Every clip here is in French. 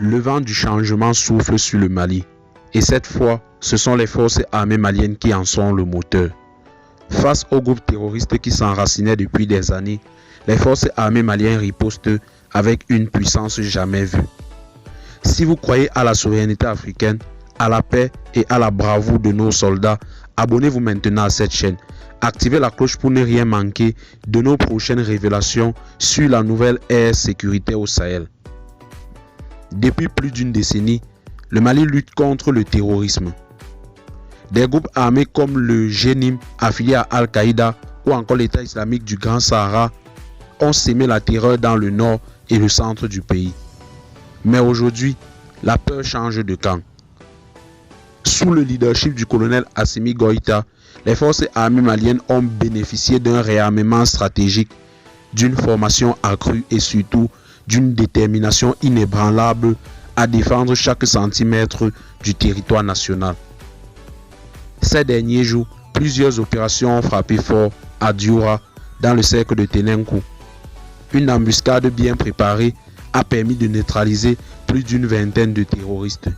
Le vent du changement souffle sur le Mali. Et cette fois, ce sont les forces armées maliennes qui en sont le moteur. Face aux groupes terroristes qui s'enracinaient depuis des années, les forces armées maliennes ripostent avec une puissance jamais vue. Si vous croyez à la souveraineté africaine, à la paix et à la bravoure de nos soldats, abonnez-vous maintenant à cette chaîne. Activez la cloche pour ne rien manquer de nos prochaines révélations sur la nouvelle ère sécuritaire au Sahel. Depuis plus d'une décennie, le Mali lutte contre le terrorisme. Des groupes armés comme le Jenim, affilié à Al-Qaïda, ou encore l'État islamique du Grand Sahara, ont sémé la terreur dans le nord et le centre du pays. Mais aujourd'hui, la peur change de camp. Sous le leadership du colonel Assimi Goïta, les forces armées maliennes ont bénéficié d'un réarmement stratégique, d'une formation accrue et surtout d'une détermination inébranlable à défendre chaque centimètre du territoire national. Ces derniers jours, plusieurs opérations ont frappé fort à Dioura, dans le cercle de Tenenkou. Une embuscade bien préparée a permis de neutraliser plus d'une vingtaine de terroristes.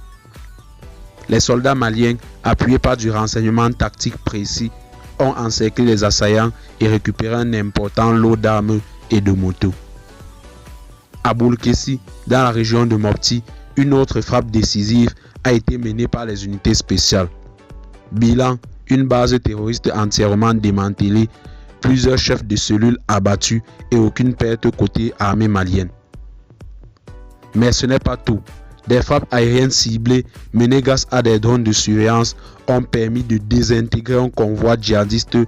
Les soldats maliens, appuyés par du renseignement tactique précis, ont encerclé les assaillants et récupéré un important lot d'armes et de motos. À Boulkessi, dans la région de Mopti, une autre frappe décisive a été menée par les unités spéciales. Bilan, une base terroriste entièrement démantelée, plusieurs chefs de cellules abattus et aucune perte côté armée malienne. Mais ce n'est pas tout. Des frappes aériennes ciblées menées grâce à des drones de surveillance ont permis de désintégrer un convoi djihadiste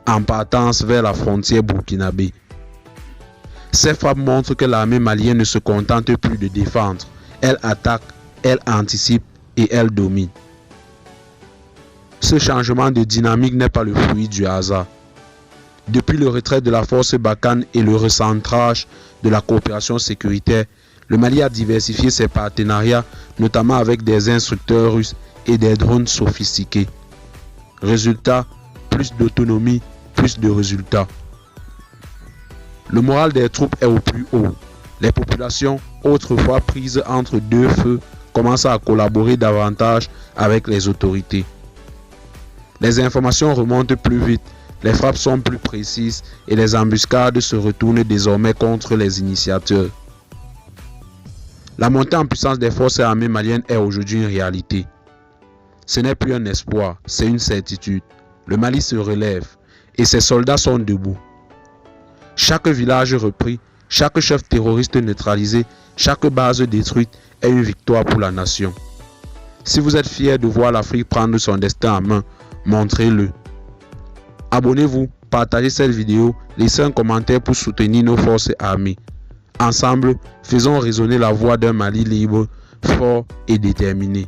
en partance vers la frontière burkinabé. Ces frappes montrent que l'armée malienne ne se contente plus de défendre. Elle attaque, elle anticipe et elle domine. Ce changement de dynamique n'est pas le fruit du hasard. Depuis le retrait de la force Barkhane et le recentrage de la coopération sécuritaire, le Mali a diversifié ses partenariats, notamment avec des instructeurs russes et des drones sophistiqués. Résultat, plus d'autonomie, plus de résultats. Le moral des troupes est au plus haut. Les populations, autrefois prises entre deux feux, commencent à collaborer davantage avec les autorités. Les informations remontent plus vite, les frappes sont plus précises et les embuscades se retournent désormais contre les initiateurs. La montée en puissance des forces armées maliennes est aujourd'hui une réalité. Ce n'est plus un espoir, c'est une certitude. Le Mali se relève et ses soldats sont debout. Chaque village repris, chaque chef terroriste neutralisé, chaque base détruite est une victoire pour la nation. Si vous êtes fiers de voir l'Afrique prendre son destin en main, montrez-le. Abonnez-vous, partagez cette vidéo, laissez un commentaire pour soutenir nos forces armées. Ensemble, faisons résonner la voix d'un Mali libre, fort et déterminé.